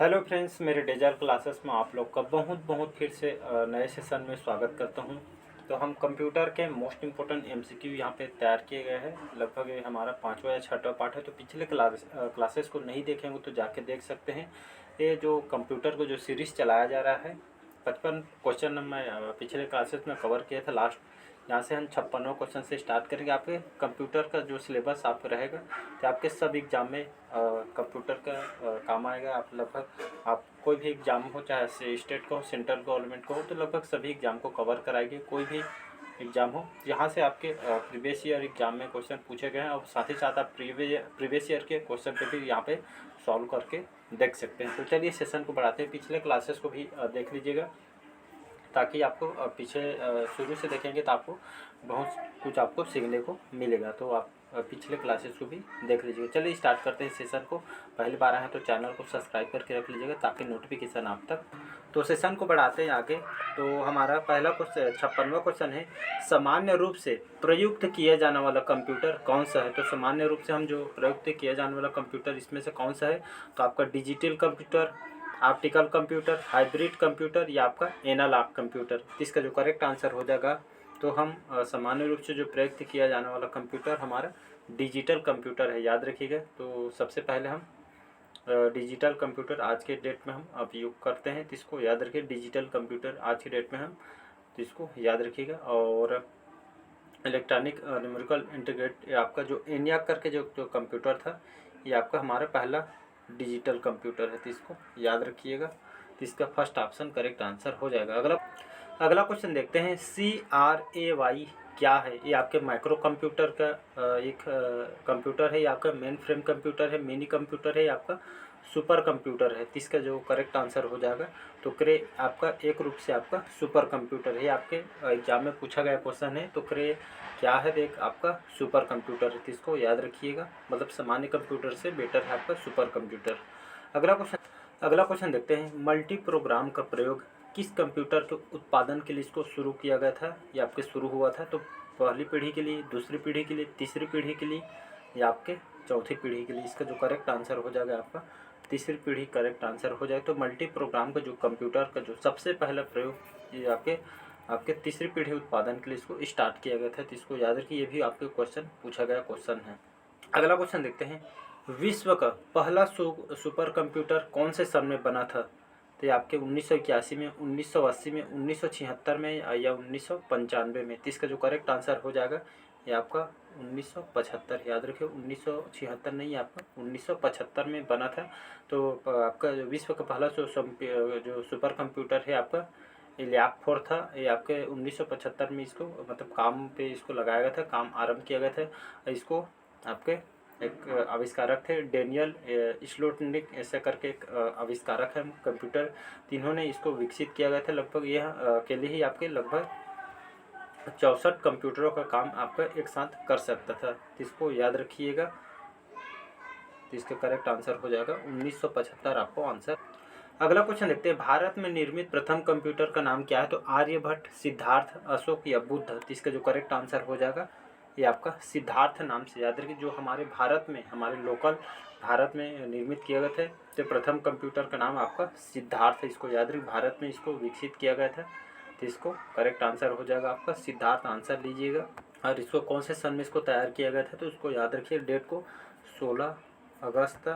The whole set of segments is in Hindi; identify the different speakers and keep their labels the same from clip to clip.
Speaker 1: हेलो फ्रेंड्स, मेरे डेजर्ट क्लासेस में आप लोग का बहुत बहुत फिर से नए सेशन में स्वागत करता हूं। तो हम कंप्यूटर के मोस्ट इम्पोर्टेंट एमसीक्यू यहां पे तैयार किए गए हैं। लगभग ये हमारा 5वां या 6वां पार्ट है। तो पिछले क्लासेस को नहीं देखेंगे तो जाके देख सकते हैं। ये जो कंप्यूटर को जो सीरीज़ चलाया जा रहा है, 55 क्वेश्चन मैं पिछले क्लासेस में कवर किया था लास्ट। यहाँ से हम 56वां क्वेश्चन से स्टार्ट करेंगे। आपके कंप्यूटर का जो सिलेबस आप रहेगा तो आपके सब एग्जाम में कंप्यूटर का काम आएगा। आप लगभग आप कोई भी एग्ज़ाम हो, चाहे स्टेट का हो, सेंट्रल गवर्नमेंट का हो, तो लगभग सभी एग्ज़ाम को कवर कराएगी। कोई भी एग्ज़ाम हो यहाँ से आपके प्रीवियस ईयर एग्ज़ाम में क्वेश्चन पूछे गए हैं, और साथ ही साथ आप प्रीवियस ईयर के क्वेश्चन पे भी यहाँ पे सॉल्व करके देख सकते हैं। तो चलिए सेशन को बढ़ाते हैं। पिछले क्लासेस को भी देख लीजिएगा, ताकि आपको पीछे शुरू से देखेंगे तो आपको बहुत कुछ आपको सीखने को मिलेगा। तो आप पिछले क्लासेस को भी देख लीजिएगा। चलिए स्टार्ट करते हैं सेशन को। पहली बार आए हैं तो चैनल को सब्सक्राइब करके रख लीजिएगा ताकि नोटिफिकेशन आप तक। तो सेशन को बढ़ाते हैं आगे। तो हमारा पहला क्वेश्चन 56वां क्वेश्चन है, सामान्य रूप से प्रयुक्त किया जाने वाला कंप्यूटर कौन सा है। तो सामान्य रूप से हम जो प्रयुक्त किया जाने वाला कंप्यूटर इसमें से कौन सा है, तो आपका digital computer, optical computer, hybrid computer या आपका एनालॉग कंप्यूटर। इसका जो करेक्ट आंसर हो जाएगा, तो हम सामान्य रूप से जो प्रयुक्त किया जाने वाला कंप्यूटर हमारा डिजिटल कंप्यूटर है, याद रखिएगा। तो सबसे पहले हम डिजिटल कंप्यूटर आज के डेट में हम उपयोग करते हैं, तो इसको याद रखिए। डिजिटल कंप्यूटर आज के डेट में हम, तो इसको याद रखिएगा। और इलेक्ट्रॉनिक न्यूमेरिकल इंटीग्रेट आपका जो ENIAC करके जो कंप्यूटर था, ये आपका हमारा पहला डिजिटल कंप्यूटर है, तो इसको याद रखिएगा। तो इसका फर्स्ट ऑप्शन करेक्ट आंसर हो जाएगा। अगला क्वेश्चन देखते हैं, CRAY क्या है। ये आपके माइक्रो कंप्यूटर का एक कंप्यूटर है, ये आपका मेन फ्रेम कंप्यूटर है, मिनी कंप्यूटर है, ये आपका सुपर कंप्यूटर है। तो इसका जो करेक्ट आंसर हो जाएगा, तो क्रे आपका एक रूप से आपका सुपर कंप्यूटर है। आपके एग्जाम में पूछा गया क्वेश्चन है। तो क्रे क्या है, एक आपका सुपर कंप्यूटर है, तो इसको याद रखिएगा। मतलब सामान्य कंप्यूटर से बेटर है आपका सुपर कंप्यूटर। अगला क्वेश्चन देखते हैं, मल्टी प्रोग्राम का प्रयोग किस कंप्यूटर के उत्पादन के लिए इसको शुरू किया गया था, या आपके शुरू हुआ था। तो पहली पीढ़ी के लिए, दूसरी पीढ़ी के लिए, तीसरी पीढ़ी के लिए या आपके चौथी पीढ़ी के लिए। इसका जो करेक्ट आंसर हो जाएगा आपका तीसरी पीढ़ी करेक्ट आंसर हो जाए। तो मल्टी प्रोग्राम का जो कंप्यूटर का जो सबसे पहला प्रयोग ये आपके तीसरी पीढ़ी उत्पादन के लिए इसको स्टार्ट किया गया था। तो इसको याद रखिए, ये भी आपके क्वेश्चन पूछा गया क्वेश्चन है। अगला क्वेश्चन देखते हैं, विश्व का पहला सुपर कंप्यूटर कौन से सन में बना था। तो ये आपके 1981 में, 1980 में, 1976 में या 1995 में। तो इसका जो करेक्ट आंसर हो जाएगा ये आपका 1975। याद रखिए, 1976 नहीं, आपका 1975 में बना था। तो आपका जो विश्व का पहला जो सुपर कंप्यूटर है आपका लैब-4 था। ये आपके 1975 में इसको मतलब काम पे इसको लगाया गया था, काम आरंभ किया गया था। इसको आपके एक आविष्कारक थे डेनियल स्लोटनिक ऐसा करके एक आविष्कारक है कंप्यूटर। इन्होंने इसको विकसित किया गया था। लगभग यह अकेले ही आपके लगभग 64 कंप्यूटरों का काम आपका एक साथ कर सकता था। तो इसको याद रखिएगा। तो इसका करेक्ट आंसर हो जाएगा 1975 आपको आंसर। अगला क्वेश्चन देखते हैं, भारत में निर्मित प्रथम कंप्यूटर का नाम क्या है। तो आर्यभट्ट, सिद्धार्थ, अशोक या बुद्ध। तो इसका जो करेक्ट आंसर हो जाएगा ये आपका सिद्धार्थ नाम से। याद रखिए, जो हमारे भारत में, हमारे लोकल भारत में निर्मित किए गए थे, तो प्रथम कंप्यूटर का नाम आपका सिद्धार्थ है। इसको याद रखिए, भारत में इसको विकसित किया गया था। तो इसको करेक्ट आंसर हो जाएगा आपका सिद्धार्थ आंसर लीजिएगा। और इसको कौन से सन में इसको तैयार किया गया था, तो उसको याद रखिए डेट को, 16 अगस्त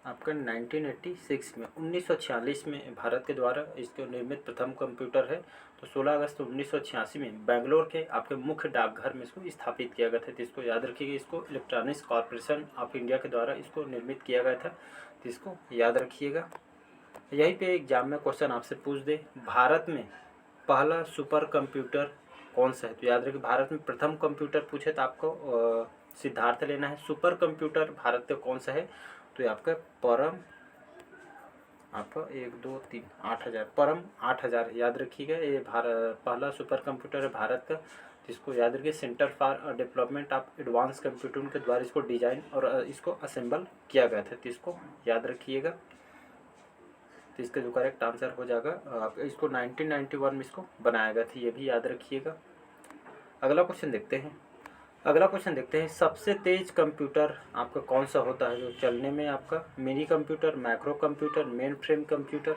Speaker 1: आपका 1986 में, 1946 में भारत के द्वारा इसको निर्मित प्रथम कंप्यूटर है। तो 16 अगस्त 1986 में बेंगलोर के आपके मुख्य डाकघर में इसको स्थापित किया गया था। तो इसको याद रखिएगा, इसको इलेक्ट्रॉनिक्स कॉर्पोरेशन ऑफ इंडिया के द्वारा इसको निर्मित किया गया था। तो इसको याद रखिएगा। यहीं पे एग्जाम में क्वेश्चन आपसे पूछ दे, भारत में पहला सुपर कंप्यूटर कौन सा है। तो याद रखिए, भारत में प्रथम कंप्यूटर पूछे तो आपको सिद्धार्थ लेना है। सुपर कंप्यूटर भारत का कौन सा है, तो ये आपका परम, आपका 1 2 3 8000, परम 8000 याद रखिएगा। ये पहला सुपर कंप्यूटर है भारत का। इसको याद रखिए, centre for development of advance computing के द्वारा इसको डिजाइन और इसको असेंबल किया गया था। तो इसको याद रखिएगा। तो इसका जो करेक्ट आंसर हो जाएगा, आप इसको 1991 में इसको बनाया गया था, ये भी याद रखिएगा। अगला क्वेश्चन देखते हैं, अगला क्वेश्चन देखते हैं, सबसे तेज कंप्यूटर आपका कौन सा होता है जो चलने में? आपका mini computer, macro computer, main frame computer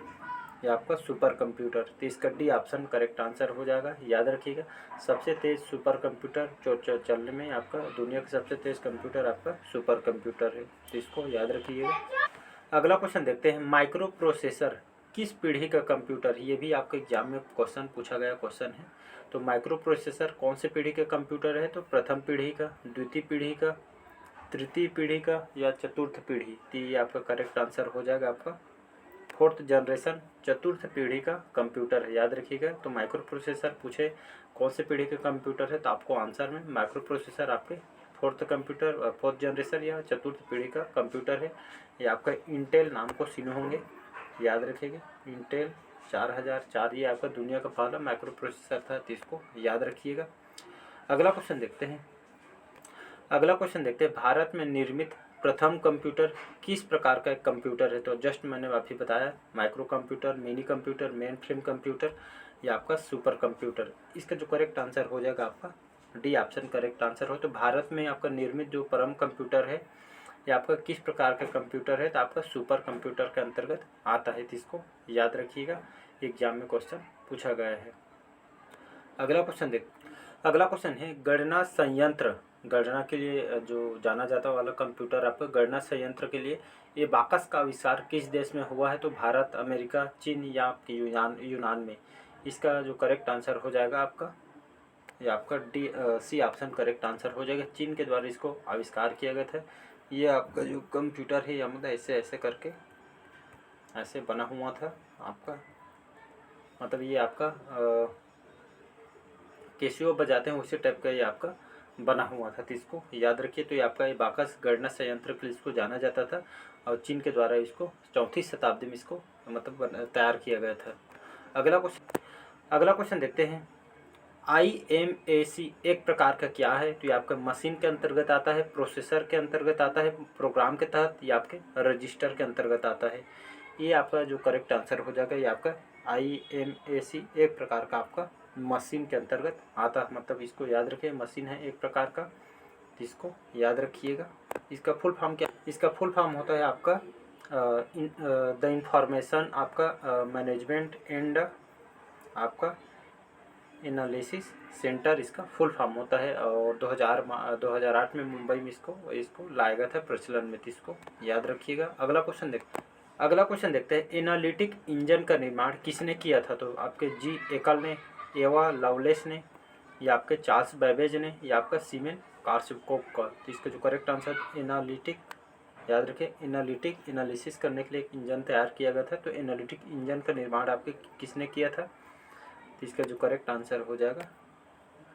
Speaker 1: या आपका सुपर कंप्यूटर? तो इसका डी ऑप्शन करेक्ट आंसर हो जाएगा, याद रखिएगा। सबसे तेज सुपर कंप्यूटर जो चलने में आपका दुनिया का सबसे तेज कंप्यूटर आपका सुपर कंप्यूटर है, तो इसको याद रखिएगा। अगला क्वेश्चन देखते हैं, माइक्रो प्रोसेसर किस पीढ़ी का कंप्यूटर? ये भी आपके एग्जाम में क्वेश्चन पूछा गया क्वेश्चन है। तो माइक्रो प्रोसेसर कौन से पीढ़ी का कंप्यूटर है? तो प्रथम पीढ़ी का, द्वितीय पीढ़ी का, तृतीय पीढ़ी का या चतुर्थ पीढ़ी? तो ये आपका करेक्ट आंसर हो जाएगा आपका फोर्थ जनरेशन, चतुर्थ पीढ़ी का कंप्यूटर है, याद रखिएगा। तो माइक्रो प्रोसेसर पूछे कौन से पीढ़ी का कंप्यूटर है, तो आपको आंसर में माइक्रो प्रोसेसर आपके फोर्थ जनरेशन या चतुर्थ पीढ़ी का कंप्यूटर है। ये आपका इंटेल नाम को सुने होंगे, याद रखिएगा। इंटेल 4004 ये आपका दुनिया का पहला माइक्रो प्रोसेसर था, तो इसको याद रखिएगा। अगला क्वेश्चन देखते हैं, भारत में निर्मित प्रथम कंप्यूटर किस प्रकार का एक कंप्यूटर है? तो जस्ट मैंने अभी बताया, micro computer, mini computer, main frame computer या आपका सुपर कंप्यूटर। इसका जो करेक्ट आंसर हो जाएगा आपका डी ऑप्शन करेक्ट आंसर हो। तो भारत में आपका निर्मित जो परम कंप्यूटर है ये आपका किस प्रकार का कंप्यूटर है? तो आपका सुपर कंप्यूटर के अंतर्गत आता है, तो इसको याद रखिएगा, एग्जाम में क्वेश्चन पूछा गया है। अगला क्वेश्चन है, गणना संयंत्र, गणना के लिए जो जाना जाता वाला कंप्यूटर आपका गणना संयंत्र के लिए ये बाकस का आविष्कार किस देश में हुआ है? तो भारत, अमेरिका, चीन या आपके यूनान में? इसका जो करेक्ट आंसर हो जाएगा आपका ये आपका D C option correct answer हो जाएगा। चीन के द्वारा इसको आविष्कार किया गया था। ये आपका जो कंप्यूटर है या मतलब ऐसे ऐसे करके ऐसे बना हुआ था आपका, मतलब ये आपका कैसियो बजाते हैं उसी टाइप का ये आपका बना हुआ था, तो इसको याद रखिए। तो ये आपका ये बाकस गणना संयंत्र के लिए इसको जाना जाता था और चीन के द्वारा इसको 4वीं शताब्दी में इसको मतलब तैयार किया गया था। अगला क्वेश्चन देखते हैं, IMAC एक प्रकार का क्या है? तो ये आपका मशीन के अंतर्गत आता है, प्रोसेसर के अंतर्गत आता है, प्रोग्राम के तहत या आपके रजिस्टर के अंतर्गत आता है? ये आपका जो करेक्ट आंसर हो जाएगा ये आपका IMAC एक प्रकार का आपका मशीन के अंतर्गत आता है, मतलब इसको याद रखिए, मशीन है एक प्रकार का, इसको याद रखिएगा। इसका फुल फॉर्म क्या? इसका फुल फॉर्म होता है आपका द इंफॉर्मेशन आपका मैनेजमेंट एंड आपका एनालिसिस सेंटर, इसका फुल फॉर्म होता है। और 2008 में मुंबई में इसको लाया गया था प्रचलन में, तो इसको याद रखिएगा। अगला क्वेश्चन देखते हैं, एनालिटिक इंजन का निर्माण किसने किया था? तो आपके जी एकल ने, एवा लवलेस ने या आपके चार्ल्स बैबेज ने या आपका सीमेन कार्सकोप का? तो इसका जो करेक्ट आंसर एनालिटिक, याद रखें, एनालिटिक एनालिसिस करने के लिए एक इंजन तैयार किया गया था। तो एनालिटिक इंजन का निर्माण आपके किसने किया था? तो इसका जो करेक्ट आंसर हो जाएगा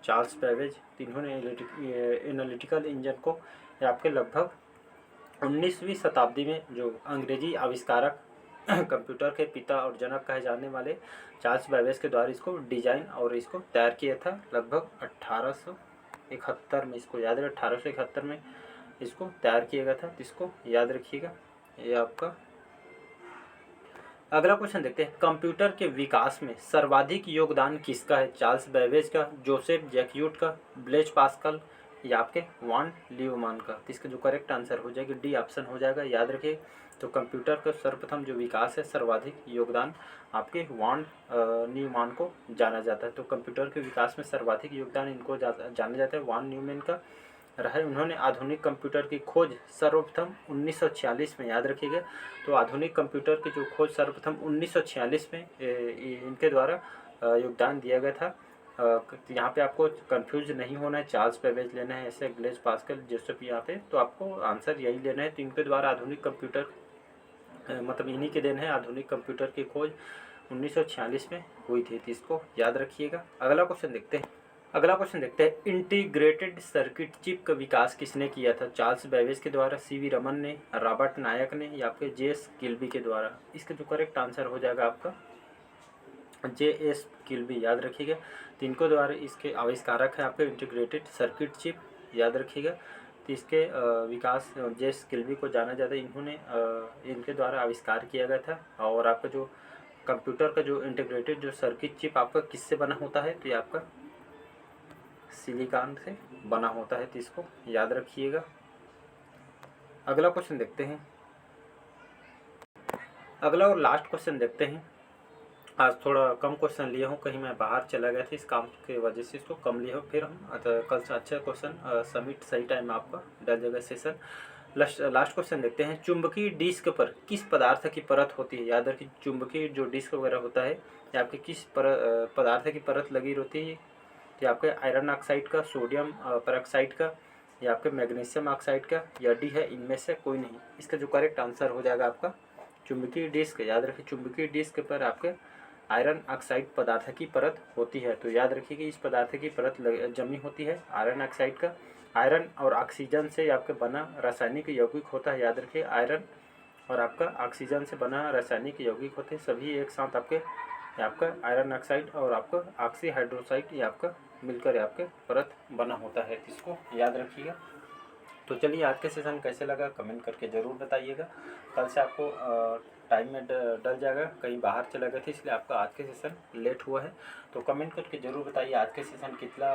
Speaker 1: चार्ल्स बैबेज। इन्होंने एनालिटिकल इंजन को आपके लगभग 19वीं शताब्दी में जो अंग्रेजी आविष्कारक कंप्यूटर के पिता और जनक कहे जाने वाले चार्ल्स बैबेज के द्वारा इसको डिजाइन और इसको तैयार किया था लगभग 1871 में। इसको याद रखें, 1871 में इसको तैयार किया गया था, इसको याद रखिएगा। ये आपका अगला क्वेश्चन देखते हैं, कंप्यूटर के विकास में सर्वाधिक योगदान किसका है? चार्ल्स बैबेज का, जोसेफ जैक्यूट का, ब्लेज पास्कल या आपके वॉन न्यूमैन का? इसका जो करेक्ट आंसर हो जाएगा डी ऑप्शन हो जाएगा, याद रखिए। तो कंप्यूटर का सर्वप्रथम जो विकास है सर्वाधिक योगदान आपके वॉन न्यूमैन को जाना जाता है। तो कंप्यूटर के विकास में सर्वाधिक योगदान इनको जाना जाता है, वॉन न्यूमैन का रहा है। उन्होंने आधुनिक कंप्यूटर की खोज सर्वप्रथम 1946 में, याद रखिएगा। तो आधुनिक कंप्यूटर की जो खोज सर्वप्रथम 1946 में इनके द्वारा योगदान दिया गया था। यहाँ पे आपको कंफ्यूज नहीं होना है, चार्ल्स बैबेज लेना है ऐसे, ब्लेज पास्कल, जोसेफ, यहाँ पे तो आपको आंसर यही लेना है। तो इनके द्वारा आधुनिक कंप्यूटर मतलब इन्हीं के देन है, आधुनिक कंप्यूटर की खोज 1946 में हुई थी, तो इसको याद रखिएगा। अगला क्वेश्चन देखते हैं, इंटीग्रेटेड सर्किट चिप का विकास किसने किया था? चार्ल्स बैबेज के द्वारा, सीवी रमन ने, रॉबर्ट नायक ने या आपके जेएस किल्बी के द्वारा? इसका जो करेक्ट आंसर हो जाएगा आपका जेएस किल्बी, याद रखिएगा। तो इनको द्वारा इसके आविष्कारक है आपके इंटीग्रेटेड सर्किट चिप, याद रखिएगा। तो इसके विकास जेएस किल्बी को जाना जाता है, इन्होंने इनके द्वारा आविष्कार किया गया था। और आपका जो कंप्यूटर का जो इंटीग्रेटेड जो सर्किट चिप आपका किससे बना होता है? तो ये आपका सिलिकॉन से बना होता है, तो इसको याद रखिएगा। अगला क्वेश्चन देखते हैं। अगला और लास्ट क्वेश्चन देखते हैं। आज थोड़ा कम क्वेश्चन लिए हूँ, कहीं मैं बाहर चला गया था, इस काम की वजह से इसको कम लिए हूँ। फिर हम कल से अच्छा क्वेश्चन सबमिट सही टाइम में आपका डल जाएगा सेशन। लास्ट क्वेश्चन देखते हैं। चुंबकीय डिस्क पर किस पदार्थ की परत होती है? याद रखिए, चुंबकीय जो डिस्क वगैरह होता है ये आपके किस पदार्थ की परत लगी होती है? ये आपके आयरन ऑक्साइड का, सोडियम पेरोक्साइड का, या आपके मैग्नीशियम ऑक्साइड का, या डी है इनमें से कोई नहीं। इसका जो करेक्ट आंसर हो जाएगा आपका चुंबकीय डिस्क। याद रखिए, चुंबकीय डिस्क पर आपके आयरन ऑक्साइड पदार्थ की परत होती है। तो याद रखिए कि इस पदार्थ की परत जमी होती है आयरन ऑक्साइड का। आयरन और ऑक्सीजन से आपके बना रासायनिक यौगिक होता है। याद रखिए, आयरन और आपका ऑक्सीजन से बना रासायनिक यौगिक होते हैं, सभी एक साथ आपका आयरन ऑक्साइड और आपका ऑक्सी हाइड्रोक्साइड ये आपका मिलकर आपके परत बना होता है। इसको याद रखिएगा। तो चलिए, आज के सेशन कैसे लगा कमेंट करके ज़रूर बताइएगा। कल से आपको टाइम में डल जाएगा, कहीं बाहर चला गया था इसलिए आपका आज के सेशन लेट हुआ है। तो कमेंट करके ज़रूर बताइए आज के सेशन कितना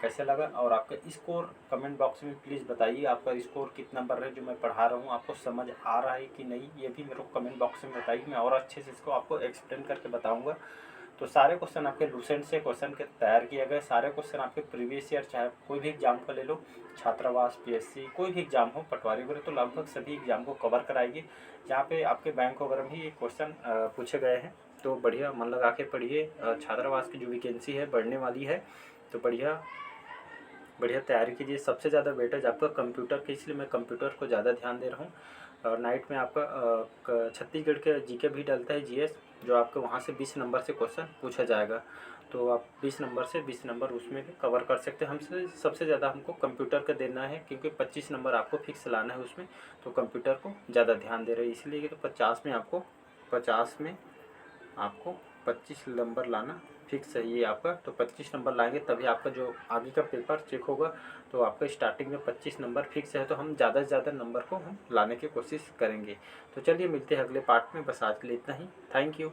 Speaker 1: कैसे लगा, और आपका स्कोर कमेंट बॉक्स में प्लीज़ बताइए। आपका स्कोर कितना नंबर है जो मैं पढ़ा रहा हूँ, आपको समझ आ रहा है कि नहीं, ये भी मेरे को कमेंट बॉक्स में बताइए। मैं और अच्छे से इसको आपको एक्सप्लेन करके बताऊँगा। तो सारे क्वेश्चन आपके लूसेंट से क्वेश्चन के तैयार किए गए, सारे क्वेश्चन आपके प्रीवियस ईयर, चाहे कोई भी एग्जाम का ले लो, छात्रावास, पीएससी, कोई भी एग्जाम हो, पटवारी वगैरह, तो लगभग सभी एग्जाम को कवर कराएगी। जहाँ पे आपके बैंक वगैरह में ये क्वेश्चन पूछे गए हैं। तो बढ़िया मन लगा के पढ़िए। छात्रावास की जो वैकेंसी है बढ़ने वाली है, तो बढ़िया तैयारी कीजिए। सबसे ज़्यादा वेटेज आपका कंप्यूटर की, इसलिए मैं कंप्यूटर को ज़्यादा ध्यान दे रहा हूँ। और नाइट में आपका छत्तीसगढ़ के जीके भी डलता है, जीएस, जो आपके वहाँ से 20 नंबर से क्वेश्चन पूछा जाएगा। तो आप 20 नंबर से 20 नंबर उसमें भी कवर कर सकते हैं। हमसे सबसे ज़्यादा हमको कंप्यूटर का देना है, क्योंकि 25 नंबर आपको फिक्स लाना है उसमें, तो कंप्यूटर को ज़्यादा ध्यान दे रहे हैं इसलिए। तो 50 में आपको 25 नंबर लाना फिक्स है ये आपका। तो 25 नंबर लाएंगे तभी आपका जो आगे का पेपर चेक होगा। तो आपका स्टार्टिंग में 25 नंबर फिक्स है, तो हम ज़्यादा से ज़्यादा नंबर को हम लाने की कोशिश करेंगे। तो चलिए, मिलते हैं अगले पार्ट में। बस आज के लिए इतना ही। Thank you.